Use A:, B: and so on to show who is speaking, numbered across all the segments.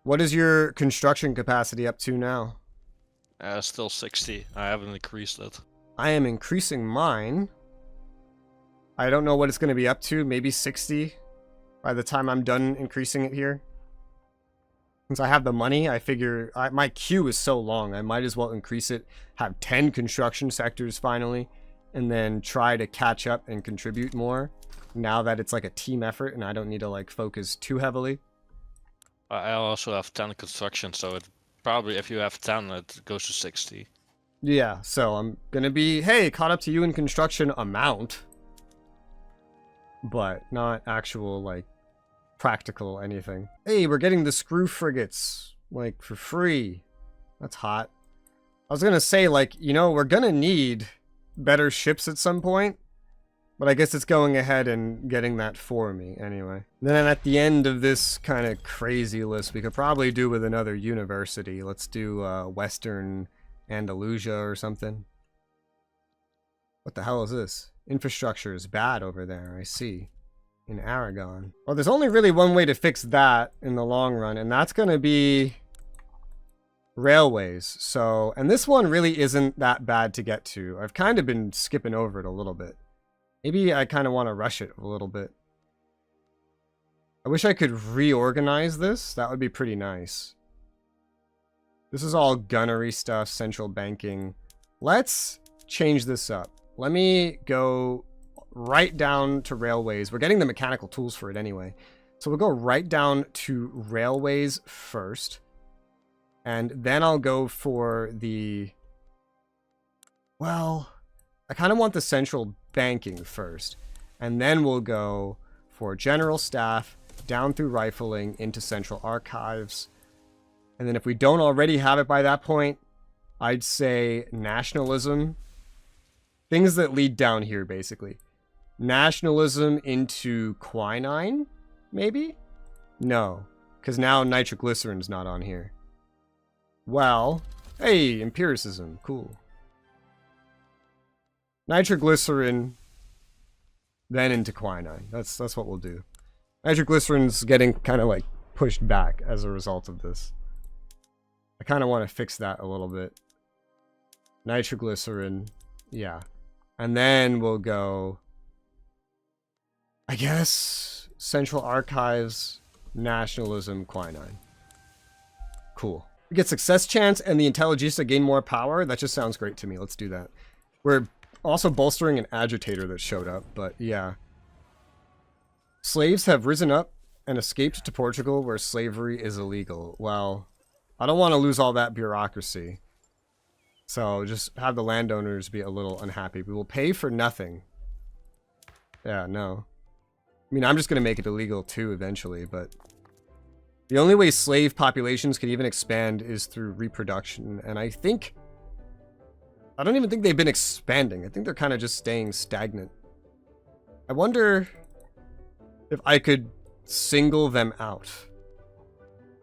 A: What is your construction capacity up to now?
B: Still 60. I haven't increased it.
A: I am increasing mine. I don't know what it's going to be up to. Maybe 60 by the time I'm done increasing it here. Since I have the money, I figure my queue is so long. I might as well increase it, have 10 construction sectors finally, and then try to catch up and contribute more now that it's like a team effort and I don't need to like focus too heavily.
B: I also have 10 construction, so it probably, if you have 10, it goes to 60.
A: Yeah, so I'm going to be, hey, caught up to you in construction amount, but not actual like practical anything. Hey, we're getting the screw frigates like for free. That's hot. I was gonna say, like, you know, we're gonna need better ships at some point, but I guess it's going ahead and getting that for me anyway. Then at the end of this kind of crazy list, we could probably do with another university. Let's do Western Andalusia or something. What the hell is this? Infrastructure is bad over there, I see. In Aragon. Well, there's only really one way to fix that in the long run, and that's going to be railways. So, and this one really isn't that bad to get to. I've kind of been skipping over it a little bit. Maybe I kind of want to rush it a little bit. I wish I could reorganize this. That would be pretty nice. This is all gunnery stuff, central banking. Let's change this up. Let me go right down to railways. We're getting the mechanical tools for it anyway. So we'll go right down to railways first. And then I'll go for the... Well, I kind of want the central banking first. And then we'll go for general staff, down through rifling, into central archives. And then if we don't already have it by that point, I'd say nationalism. Things that lead down here, basically. Nationalism into quinine, maybe? No, because now nitroglycerin's not on here. Well, hey, empiricism, cool. Nitroglycerin, then into quinine. That's what we'll do. Nitroglycerin's getting kind of like pushed back as a result of this. I kind of want to fix that a little bit. Nitroglycerin, yeah. And then we'll go... I guess Central Archives, Nationalism, Quinine. Cool. We get success chance and the Intelligista gain more power. That just sounds great to me. Let's do that. We're also bolstering an agitator that showed up, but yeah. Slaves have risen up and escaped to Portugal where slavery is illegal. Well, I don't want to lose all that bureaucracy. So just have the landowners be a little unhappy. We will pay for nothing. Yeah, no. I mean, I'm just going to make it illegal too eventually, but the only way slave populations could even expand is through reproduction, and I don't even think they've been expanding. I think they're kind of just staying stagnant. I wonder if I could single them out.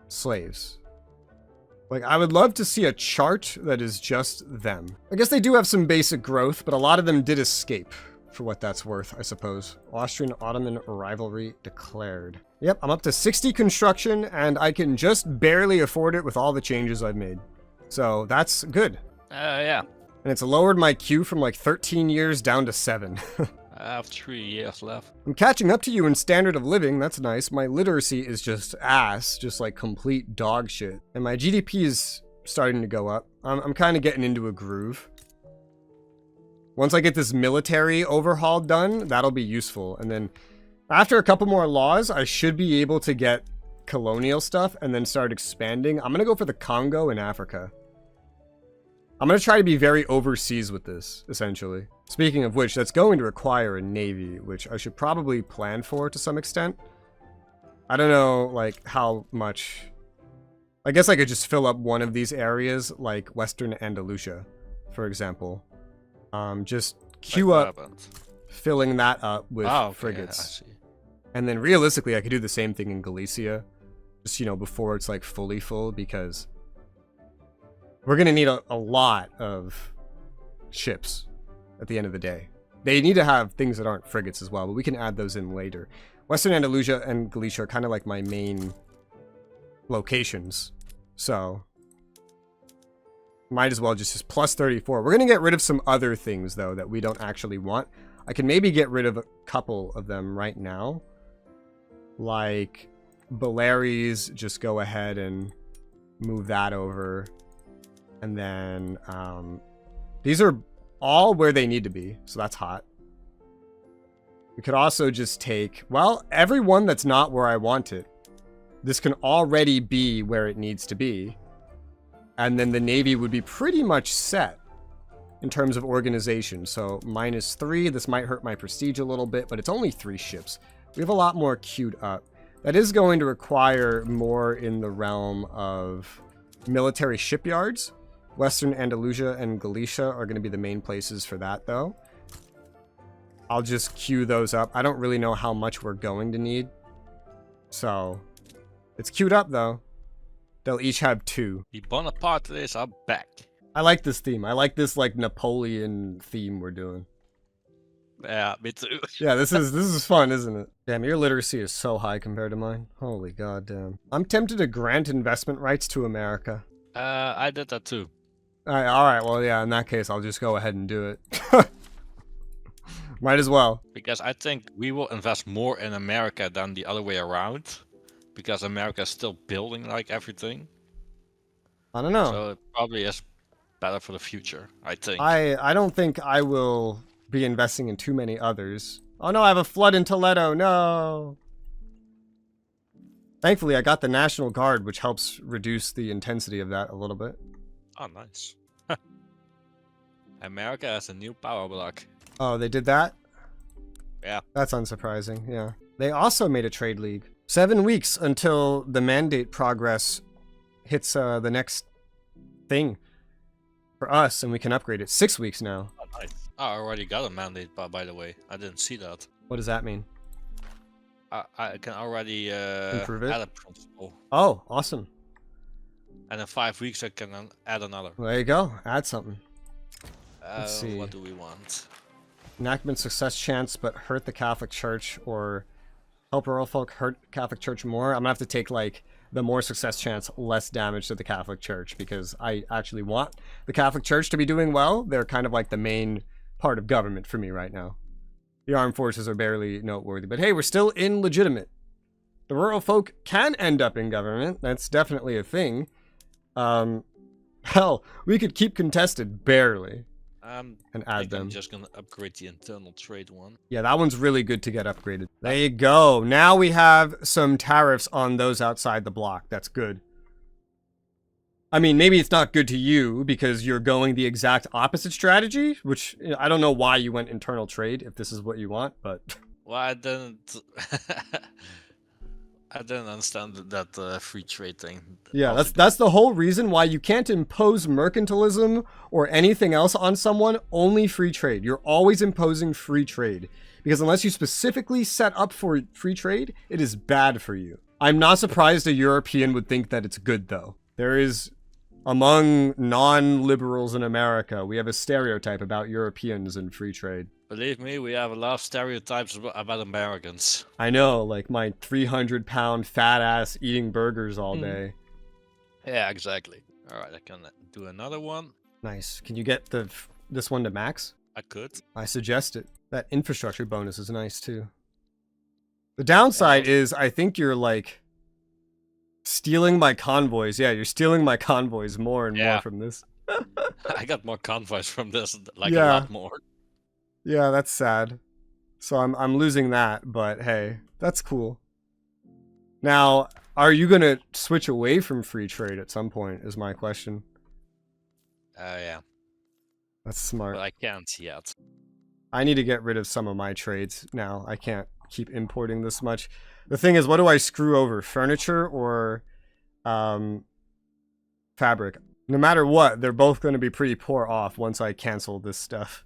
A: Slaves. Like, I would love to see a chart that is just them. I guess they do have some basic growth, but a lot of them did escape. For what that's worth, I suppose. Austrian-Ottoman rivalry declared. Yep, I'm up to 60 construction, and I can just barely afford it with all the changes I've made. So that's good.
B: Yeah.
A: And it's lowered my queue from like 13 years down to 7.
B: I have 3 years left.
A: I'm catching up to you in standard of living, that's nice. My literacy is just ass, just like complete dog shit. And my GDP is starting to go up. I'm kind of getting into a groove. Once I get this military overhaul done, that'll be useful. And then after a couple more laws, I should be able to get colonial stuff and then start expanding. I'm going to go for the Congo in Africa. I'm going to try to be very overseas with this, essentially. Speaking of which, that's going to require a navy, which I should probably plan for to some extent. I don't know, like, how much... I guess I could just fill up one of these areas, like Western Andalusia, for example. Just queue up filling that up with frigates.
B: Yeah, I see.
A: And then realistically, I could do the same thing in Galicia. Just, you know, before it's like fully full, because we're going to need a lot of ships at the end of the day. They need to have things that aren't frigates as well, but we can add those in later. Western Andalusia and Galicia are kind of like my main locations. So might as well just plus 34. We're going to get rid of some other things, though, that we don't actually want. I can maybe get rid of a couple of them right now. Like Baleares, just go ahead and move that over. And then these are all where they need to be, so that's hot. We could also just take, well, everyone that's not where I want it. This can already be where it needs to be. And then the Navy would be pretty much set in terms of organization. So -3, this might hurt my prestige a little bit, but it's only 3 ships. We have a lot more queued up. That is going to require more in the realm of military shipyards. Western Andalusia and Galicia are going to be the main places for that, though. I'll just queue those up. I don't really know how much we're going to need. So it's queued up, though. They'll each have 2.
B: The Bonapartes are back.
A: I like this theme. I like this like Napoleon theme we're doing.
B: Yeah, me too.
A: Yeah, this is fun, isn't it? Damn, your literacy is so high compared to mine. Holy goddamn. I'm tempted to grant investment rights to America.
B: I did that too.
A: All right. Well, yeah. In that case, I'll just go ahead and do it. Might as well.
B: Because I think we will invest more in America than the other way around. Because America is still building like everything.
A: I don't know.
B: So it probably is better for the future, I think.
A: I don't think I will be investing in too many others. Oh no, I have a flood in Toledo. No. Thankfully, I got the National Guard, which helps reduce the intensity of that a little bit.
B: Oh, nice. America has a new power block.
A: Oh, they did that?
B: Yeah.
A: That's unsurprising, yeah. They also made a trade league. 7 weeks until the mandate progress hits the next thing for us, and we can upgrade it. 6 weeks now.
B: Oh, nice. I already got a mandate, by the way. I didn't see that.
A: What does that mean?
B: I can already
A: improve it?
B: add a principal.
A: Oh, awesome.
B: And in 5 weeks I can add another.
A: Well, there you go. Add something. Let's see.
B: What do we want?
A: Enactment success chance, but hurt the Catholic Church, or help rural folk hurt Catholic Church more. I'm gonna have to take like the more success chance, less damage to the Catholic Church, because I actually want the Catholic Church to be doing well. They're kind of like the main part of government for me right now. The armed forces are barely noteworthy, but hey, we're still illegitimate. The rural folk can end up in government. That's definitely a thing. Hell, we could keep contested barely. And add them.
B: I'm just gonna upgrade the internal trade one.
A: Yeah, that one's really good to get upgraded. There you go. Now we have some tariffs on those outside the block. That's good. I mean, maybe it's not good to you because you're going the exact opposite strategy, which I don't know why you went internal trade if this is what you want, but...
B: Well, I didn't... I didn't understand that free trade thing.
A: Yeah, that's the whole reason why you can't impose mercantilism or anything else on someone, only free trade. You're always imposing free trade. Because unless you specifically set up for free trade, it is bad for you. I'm not surprised a European would think that it's good, though. There is, among non-liberals in America, we have a stereotype about Europeans and free trade.
B: Believe me, we have a lot of stereotypes about Americans.
A: I know, like my 300-pound fat ass eating burgers all day.
B: Yeah, exactly. All right, I can do another one.
A: Nice. Can you get this one to max?
B: I could.
A: I suggest it. That infrastructure bonus is nice too. The downside is I think you're like stealing my convoys. Yeah, you're stealing my convoys more and more from this.
B: I got more convoys from this, like a lot more.
A: Yeah, that's sad. So I'm losing that, but hey, that's cool. Now, are you gonna switch away from free trade at some point, is my question.
B: Yeah.
A: That's smart.
B: But I can't yet.
A: I need to get rid of some of my trades now. I can't keep importing this much. The thing is, what do I screw over? Furniture or fabric? No matter what, they're both going to be pretty poor off once I cancel this stuff.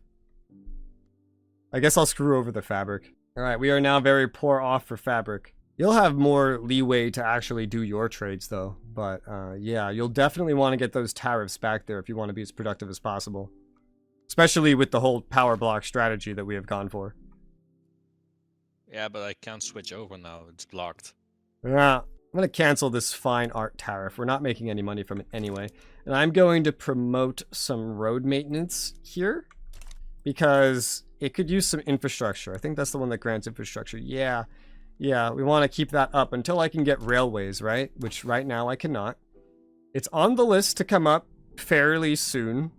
A: I guess I'll screw over the fabric. Alright, we are now very poor off for fabric. You'll have more leeway to actually do your trades though. But yeah, you'll definitely want to get those tariffs back there if you want to be as productive as possible. Especially with the whole power block strategy that we have gone for.
B: Yeah, but I can't switch over now. It's blocked.
A: Yeah, I'm going to cancel this fine art tariff. We're not making any money from it anyway. And I'm going to promote some road maintenance here because it could use some infrastructure. I think that's the one that grants infrastructure. Yeah, we want to keep that up until I can get railways, right? Which right now I cannot. It's on the list to come up fairly soon.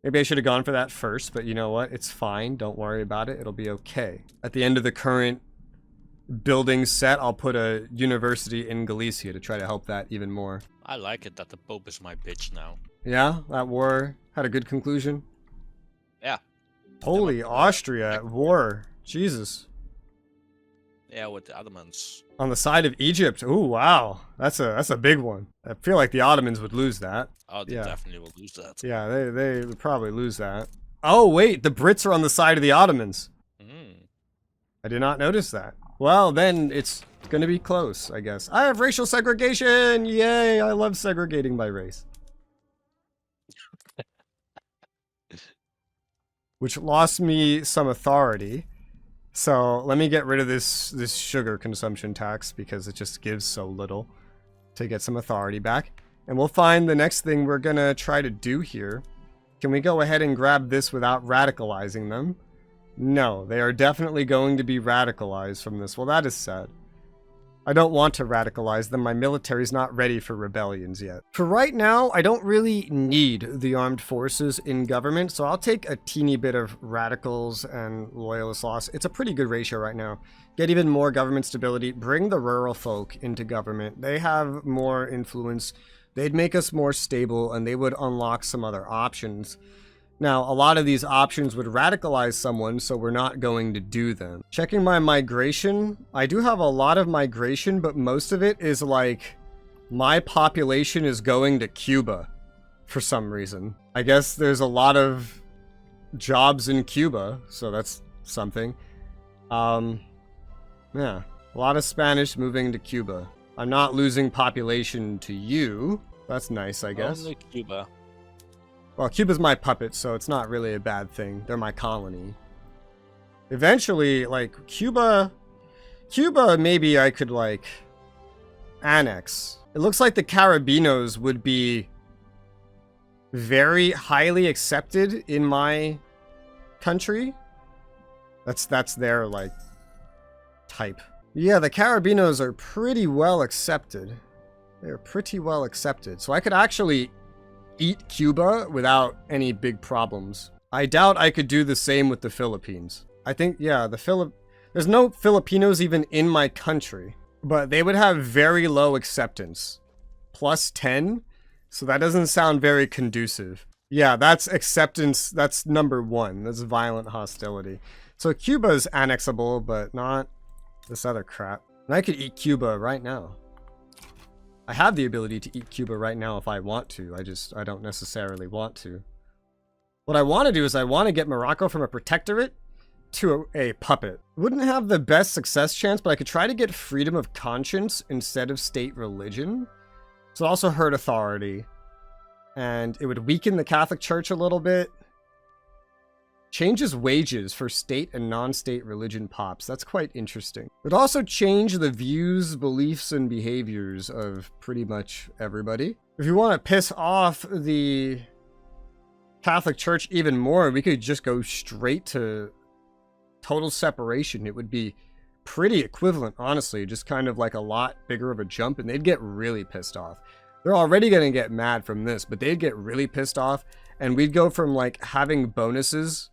A: Maybe I should have gone for that first, but you know what? It's fine. Don't worry about it. It'll be okay. At the end of the current building set, I'll put a university in Galicia to try to help that even more.
B: I like it that the Pope is my bitch now.
A: Yeah, that war had a good conclusion.
B: Yeah.
A: Holy Austria at war. Jesus.
B: Yeah, with the Ottomans.
A: On the side of Egypt. Ooh, wow. That's a big one. I feel like the Ottomans would lose that.
B: Oh, they definitely will lose that.
A: Yeah, they would probably lose that. Oh, wait, the Brits are on the side of the Ottomans. I did not notice that. Well, then it's gonna be close, I guess. I have racial segregation! Yay, I love segregating by race. Which lost me some authority. So let me get rid of this sugar consumption tax because it just gives so little to get some authority back. And we'll find the next thing we're gonna try to do here. Can we go ahead and grab this without radicalizing them? No, they are definitely going to be radicalized from this. Well, that is sad. I don't want to radicalize them. My military's not ready for rebellions yet. For right now, I don't really need the armed forces in government, so I'll take a teeny bit of radicals and loyalist loss. It's a pretty good ratio right now. Get even more government stability. Bring the rural folk into government. They have more influence. They'd make us more stable, and they would unlock some other options. Now, a lot of these options would radicalize someone, so we're not going to do them. Checking my migration, I do have a lot of migration, but most of it is like, my population is going to Cuba for some reason. I guess there's a lot of jobs in Cuba, so that's something. Yeah, a lot of Spanish moving to Cuba. I'm not losing population to you. That's nice, I guess.
B: Only Cuba.
A: Well, Cuba's my puppet, so it's not really a bad thing. They're my colony. Eventually, like, Cuba, maybe I could, like, annex. It looks like the Carabinos would be very highly accepted in my country. That's their, like, type. Yeah, the Carabinos are pretty well accepted. They're pretty well accepted. So I could actually eat Cuba without any big problems. I doubt I could do the same with the Philippines. I think, yeah, there's no Filipinos even in my country, but they would have very low acceptance. Plus 10? So that doesn't sound very conducive. Yeah, that's acceptance, that's number 1. That's violent hostility. So Cuba's annexable, but not this other crap. And I could eat Cuba right now. I have the ability to eat Cuba right now if I want to. I don't necessarily want to. What I want to do is I want to get Morocco from a protectorate to a puppet. Wouldn't have the best success chance, but I could try to get freedom of conscience instead of state religion. So it also hurt authority. And it would weaken the Catholic Church a little bit. Changes wages for state and non-state religion pops. That's quite interesting. It would also change the views, beliefs, and behaviors of pretty much everybody. If you want to piss off the Catholic Church even more, we could just go straight to total separation. It would be pretty equivalent, honestly. Just kind of like a lot bigger of a jump, and they'd get really pissed off. They're already going to get mad from this, but they'd get really pissed off, and we'd go from like having bonuses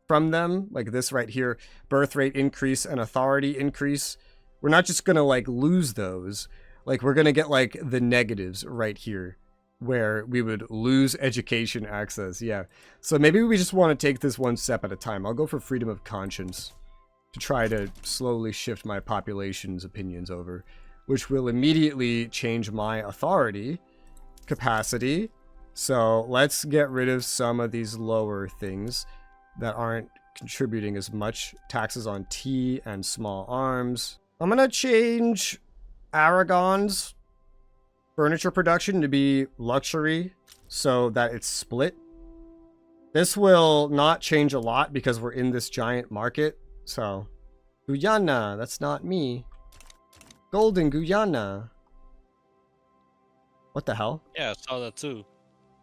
A: from them, like this right here, birth rate increase and authority increase. We're not just gonna like lose those, like we're gonna get like the negatives right here where we would lose education access. Yeah, so maybe we just want to take this one step at a time. I'll go for freedom of conscience to try to slowly shift my population's opinions over, which will immediately change my authority capacity. So let's get rid of some of these lower things that aren't contributing as much. Taxes on tea and small arms. I'm gonna change Aragon's furniture production to be luxury so that it's split. This will not change a lot because we're in this giant market. So Guyana, that's not me. Golden Guyana. What the hell?
B: Yeah, I saw that too.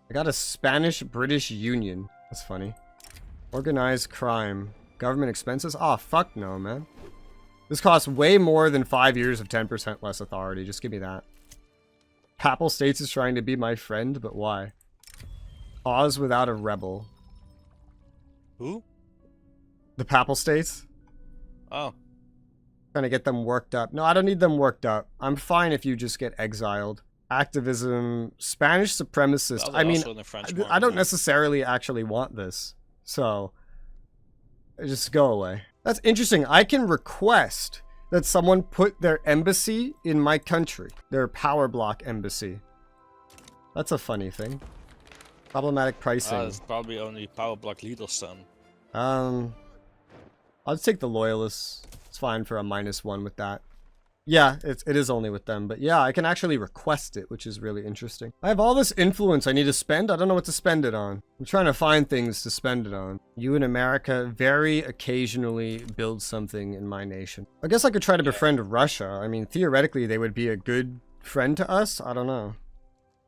A: I got a Spanish-British union. That's funny. Organized crime. Government expenses? Oh, fuck no, man. This costs way more than 5 years of 10% less authority. Just give me that. Papal States is trying to be my friend, but why? Pause without a rebel.
B: Who?
A: The Papal States?
B: Oh.
A: Trying to get them worked up. No, I don't need them worked up. I'm fine if you just get exiled. Activism. Spanish supremacist.
B: Well,
A: I mean,
B: also in the French
A: I don't
B: market.
A: necessarily actually want this. So, just go away. That's interesting. I can request that someone put their embassy in my country. Their power block embassy. That's a funny thing. Problematic pricing.
B: It's probably only power block leader's son.
A: I'll just take the loyalists. It's fine for a -1 with that. Yeah, it is only with them, but yeah, I can actually request it, which is really interesting. I have all this influence I need to spend. I don't know what to spend it on. I'm trying to find things to spend it on. You in America very occasionally build something in my nation. I guess I could try to befriend Russia. I mean, theoretically, they would be a good friend to us. I don't know.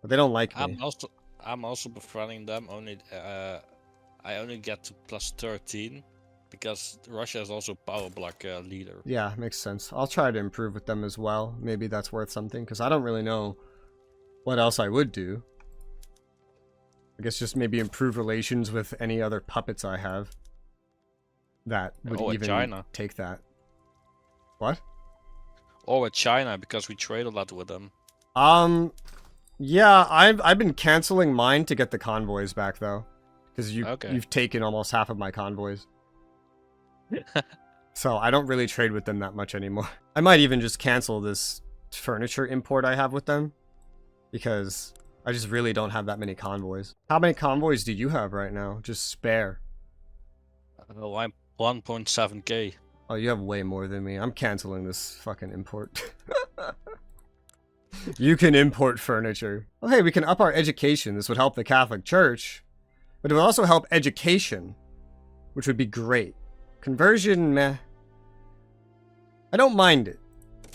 A: But they don't like me.
B: I'm also befriending them. I only get to +13 because Russia is also power block leader.
A: Yeah, makes sense. I'll try to improve with them as well. Maybe that's worth something, because I don't really know what else I would do. I guess just maybe improve relations with any other puppets I have that would even
B: China.
A: take that. What?
B: Or with China, because we trade a lot with them.
A: Yeah, I've been canceling mine to get the convoys back though, because you've taken almost half of my convoys. So I don't really trade with them that much anymore. I might even just cancel this furniture import I have with them, because I just really don't have that many convoys. How many convoys do you have right now? Just spare.
B: I'm 1.7k.
A: Oh, you have way more than me. I'm canceling this fucking import. You can import furniture. Oh, hey, we can up our education. This would help the Catholic Church, but it would also help education, which would be great. Conversion, meh. I don't mind it.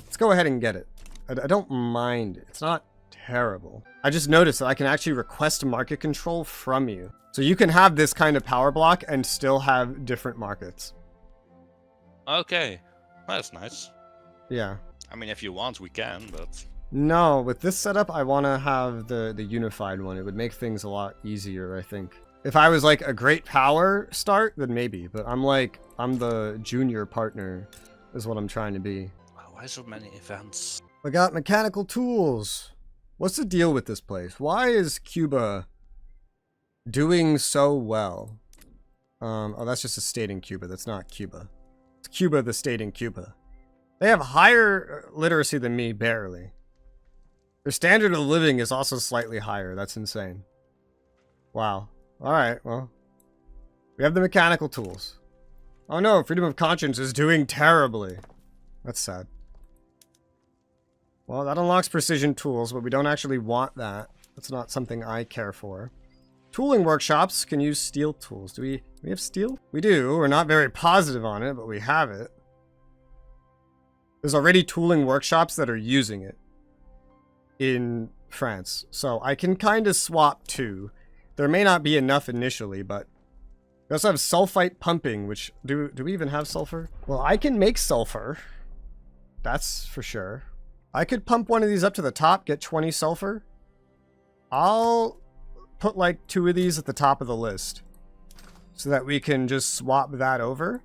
A: Let's go ahead and get it. I don't mind it. It's not terrible. I just noticed that I can actually request market control from you. So you can have this kind of power block and still have different markets.
B: Okay, that's nice.
A: Yeah.
B: I mean, if you want, we can, but...
A: No, with this setup, I want to have the unified one. It would make things a lot easier, I think. If I was like a great power start, then maybe. But I'm the junior partner, is what I'm trying to be.
B: Wow, why so many events?
A: I got mechanical tools. What's the deal with this place? Why is Cuba doing so well? Oh, that's just a state in Cuba. That's not Cuba. It's Cuba, the state in Cuba. They have higher literacy than me, barely. Their standard of living is also slightly higher. That's insane. Wow. Alright, well. We have the mechanical tools. Oh no, freedom of conscience is doing terribly. That's sad. Well, that unlocks precision tools, but we don't actually want that. That's not something I care for. Tooling workshops can use steel tools. Do we have steel? We do. We're not very positive on it, but we have it. There's already tooling workshops that are using it in France. So I can kind of swap two. There may not be enough initially, but we also have sulfite pumping, which do we even have sulfur? Well, I can make sulfur. That's for sure. I could pump one of these up to the top, get 20 sulfur. I'll put like 2 of these at the top of the list so that we can just swap that over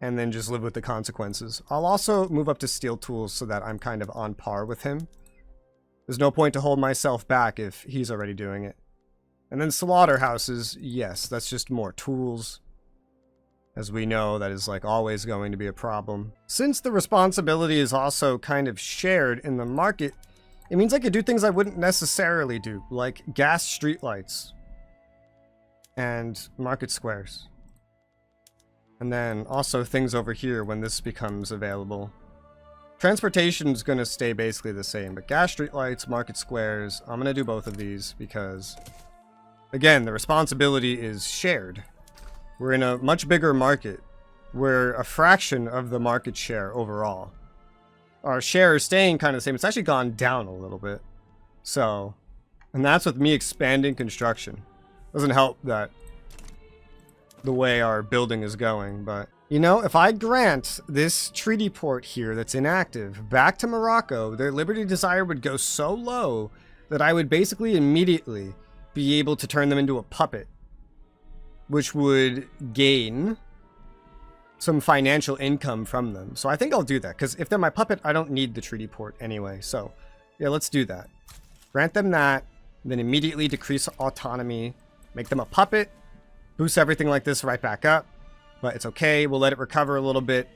A: and then just live with the consequences. I'll also move up to steel tools so that I'm kind of on par with him. There's no point to hold myself back if he's already doing it. And then slaughterhouses, yes, that's just more tools. As we know, that is like always going to be a problem. Since the responsibility is also kind of shared in the market, it means I could do things I wouldn't necessarily do, like gas streetlights and market squares. And then also things over here when this becomes available. Transportation is going to stay basically the same, but gas streetlights, market squares, I'm going to do both of these because, again, the responsibility is shared. We're in a much bigger market. We're a fraction of the market share overall. our share is staying kind of the same. It's actually gone down a little bit. So, and that's with me expanding construction. Doesn't help that the way our building is going, but you know, if I grant this treaty port here that's inactive back to Morocco, their liberty desire would go so low that I would basically immediately be able to turn them into a puppet, which would gain some financial income from them. So I think I'll do that, because if they're my puppet, I don't need the treaty port anyway. So yeah, let's do that. Grant them that, then immediately decrease autonomy, make them a puppet, boost everything like this right back up. But it's okay, we'll let it recover a little bit.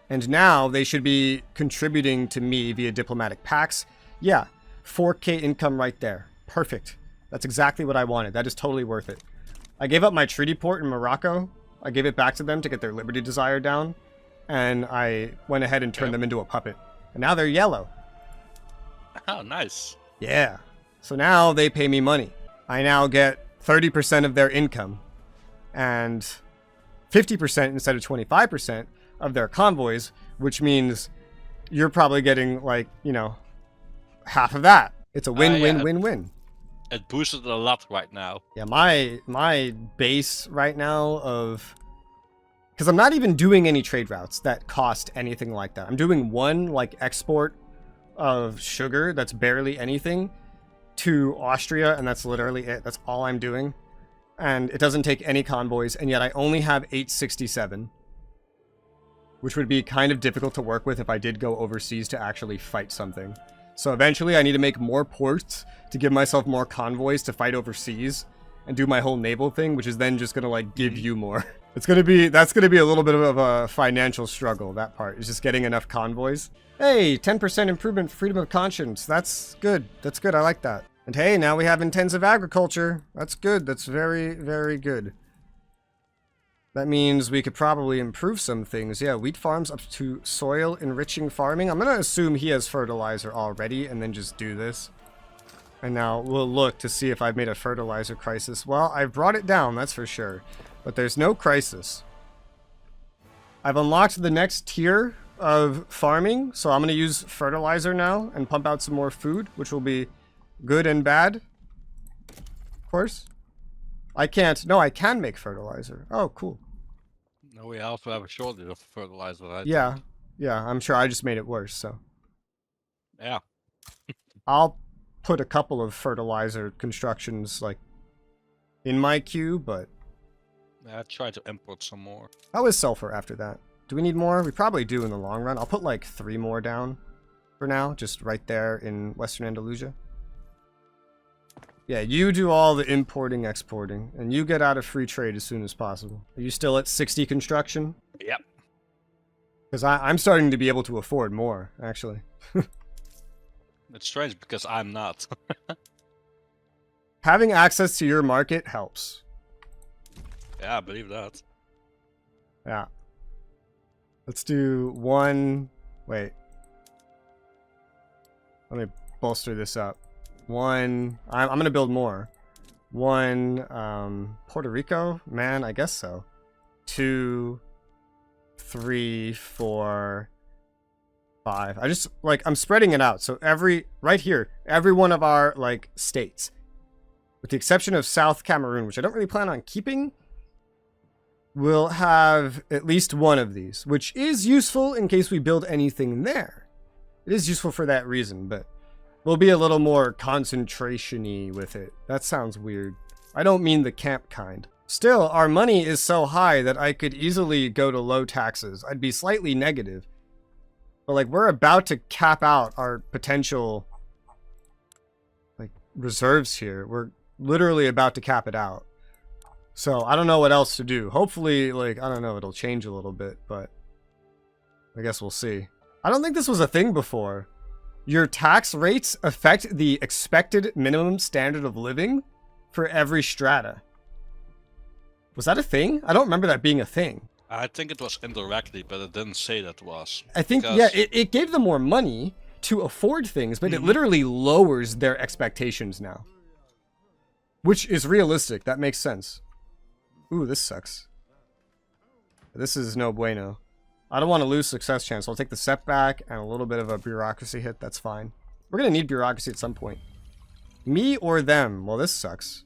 A: And now they should be contributing to me via diplomatic pacts. Yeah, 4K income right there. Perfect. That's exactly what I wanted. That is totally worth it. I gave up my treaty port in Morocco. I gave it back to them to get their liberty desire down. And I went ahead and turned them into a puppet. And now they're yellow.
B: Oh, nice.
A: Yeah. So now they pay me money. I now get 30% of their income. And 50% instead of 25% of their convoys, which means you're probably getting, like, you know, half of that. It's a win-win-win-win.
B: It boosted a lot right now.
A: Yeah, my base right now of... Because I'm not even doing any trade routes that cost anything like that. I'm doing one, like, export of sugar that's barely anything to Austria, and that's literally it. That's all I'm doing. And it doesn't take any convoys, and yet I only have 867. Which would be kind of difficult to work with if I did go overseas to actually fight something. So eventually I need to make more ports to give myself more convoys to fight overseas and do my whole naval thing, which is then just gonna, like, give you more. That's gonna be a little bit of a financial struggle, that part. Is just getting enough convoys. Hey, 10% improvement for freedom of conscience. That's good. That's good. I like that. And hey, now we have intensive agriculture. That's good. That's very, very good. That means we could probably improve some things. Yeah, wheat farms up to soil enriching farming. I'm going to assume he has fertilizer already and then just do this. And now we'll look to see if I've made a fertilizer crisis. Well, I've brought it down, that's for sure. But there's no crisis. I've unlocked the next tier of farming. So I'm going to use fertilizer now and pump out some more food, which will be good and bad. Of course. I can't. No, I can make fertilizer. Oh, cool.
B: No, we also have a shortage of fertilizer, right?
A: Yeah. Yeah, I'm sure I just made it worse, so.
B: Yeah.
A: I'll put a couple of fertilizer constructions, like, in my queue, but...
B: Yeah, try to import some more.
A: How is sulfur after that? Do we need more? We probably do in the long run. I'll put, like, 3 more down for now, just right there in Western Andalusia. Yeah, you do all the importing, exporting, and you get out of free trade as soon as possible. Are you still at 60 construction?
B: Yep.
A: Because I'm starting to be able to afford more, actually.
B: It's strange because I'm not.
A: Having access to your market helps.
B: Yeah, I believe that.
A: Yeah. Let's do one... Wait. Let me bolster this up. One... I'm going to build more. 1, Puerto Rico? Man, I guess so. 2, 3, 4, 5. I just, like, I'm spreading it out. So right here, every one of our, like, states, with the exception of South Cameroon, which I don't really plan on keeping, will have at least one of these, which is useful in case we build anything there. It is useful for that reason, but we'll be a little more concentration-y with it. That sounds weird. I don't mean the camp kind. Still, our money is so high that I could easily go to low taxes. I'd be slightly negative. But, like, we're about to cap out our potential, like, reserves here. We're literally about to cap it out. So, I don't know what else to do. Hopefully, like, I don't know, it'll change a little bit, but I guess we'll see. I don't think this was a thing before. Your tax rates affect the expected minimum standard of living for every strata. Was that a thing? I don't remember that being a thing.
B: I think it was indirectly, but it didn't say that was.
A: I think, yeah, it gave them more money to afford things, but it literally lowers their expectations now. Which is realistic. That makes sense. Ooh, this sucks. This is no bueno. I don't want to lose success chance. So I'll take the setback and a little bit of a bureaucracy hit. That's fine. We're going to need bureaucracy at some point. Me or them? Well, this sucks.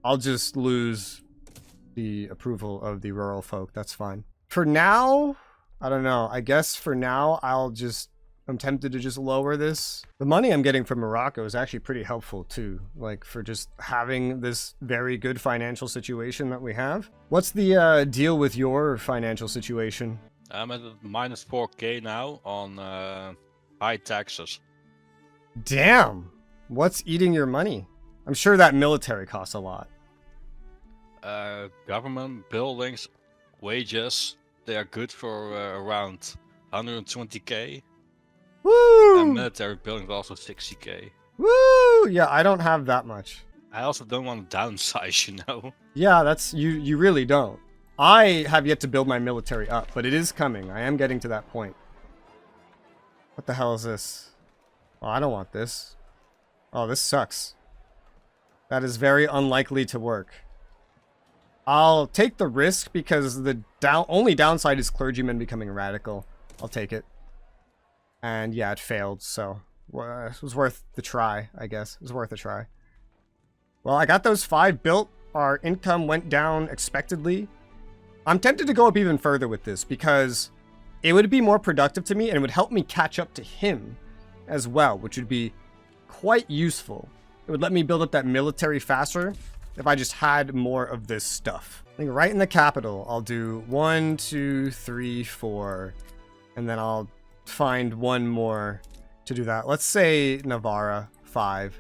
A: I'll just lose the approval of the rural folk. That's fine. For now, I don't know. I guess for now, I'm tempted to just lower this. The money I'm getting from Morocco is actually pretty helpful too. Like for just having this very good financial situation that we have. What's the deal with your financial situation?
B: I'm at minus 4k now on high taxes.
A: Damn. What's eating your money? I'm sure that military costs a lot.
B: Government, buildings, wages, they are good for around 120k.
A: Woo!
B: And military buildings also 60k.
A: Woo! Yeah, I don't have that much.
B: I also don't want to downsize, you know?
A: Yeah, that's you really don't. I have yet to build my military up, but it is coming. I am getting to that point. What the hell is this? Oh, I don't want this. Oh, this sucks. That is very unlikely to work. I'll take the risk because the only downside is clergymen becoming radical. I'll take it. And yeah, it failed, so it was worth the try, I guess. It was worth a try. Well, I got those 5 built. Our income went down expectedly. I'm tempted to go up even further with this because it would be more productive to me and it would help me catch up to him as well, which would be quite useful. It would let me build up that military faster if I just had more of this stuff. I think right in the capital, I'll do 1, 2, 3, 4, and then I'll find one more to do that. Let's say Navarra, 5,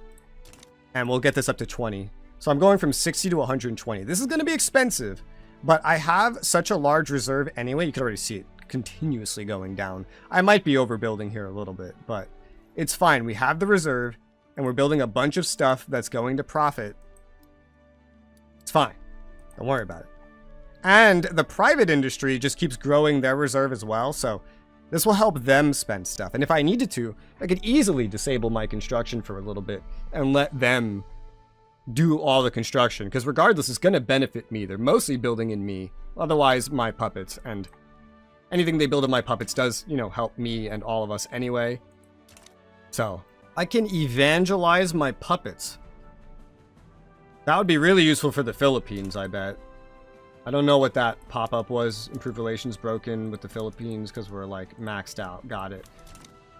A: and we'll get this up to 20. So I'm going from 60 to 120. This is going to be expensive, but I have such a large reserve anyway. You can already see it continuously going down. I might be overbuilding here a little bit, but it's fine. We have the reserve, and we're building a bunch of stuff that's going to profit. It's fine. Don't worry about it. And the private industry just keeps growing their reserve as well, so this will help them spend stuff. And if I needed to, I could easily disable my construction for a little bit and let them do all the construction, because regardless, it's going to benefit me. They're mostly building in me, otherwise my puppets, and anything they build in my puppets does, you know, help me and all of us anyway. So I can evangelize my puppets. That would be really useful for the Philippines, I bet. I don't know what that pop-up was. Improved relations broken with the Philippines because we're like maxed out. Got it.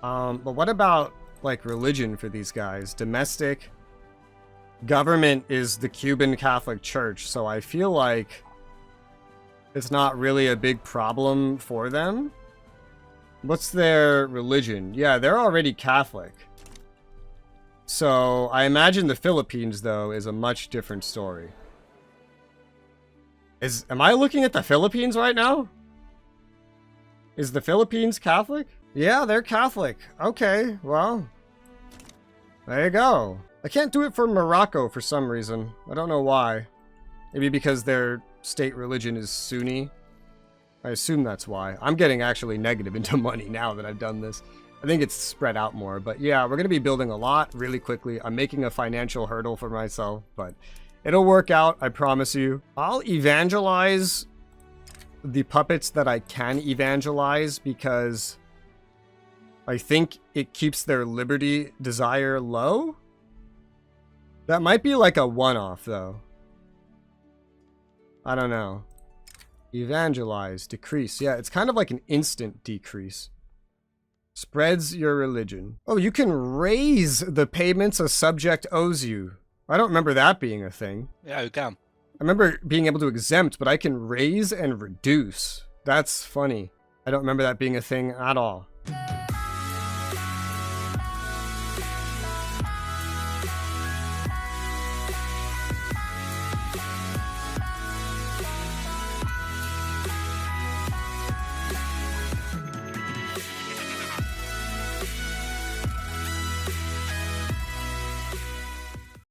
A: But what about like religion for these guys? Domestic government is the Cuban Catholic Church, so I feel like it's not really a big problem for them. What's their religion? Yeah, they're already Catholic. So I imagine the Philippines, though, is a much different story. Am I looking at the Philippines right now? Is the Philippines Catholic? Yeah, they're Catholic. Okay, well, there you go. I can't do it for Morocco for some reason. I don't know why. Maybe because their state religion is Sunni. I assume that's why. I'm getting actually negative into money now that I've done this. I think it's spread out more, but yeah, we're going to be building a lot really quickly. I'm making a financial hurdle for myself, but it'll work out, I promise you. I'll evangelize the puppets that I can evangelize because I think it keeps their liberty desire low. That might be like a one-off, though. I don't know. Evangelize, decrease. Yeah, it's kind of like an instant decrease. Spreads your religion. Oh, you can raise the payments a subject owes you. I don't remember that being a thing.
B: Yeah, you can.
A: I remember being able to exempt, but I can raise and reduce. That's funny. I don't remember that being a thing at all.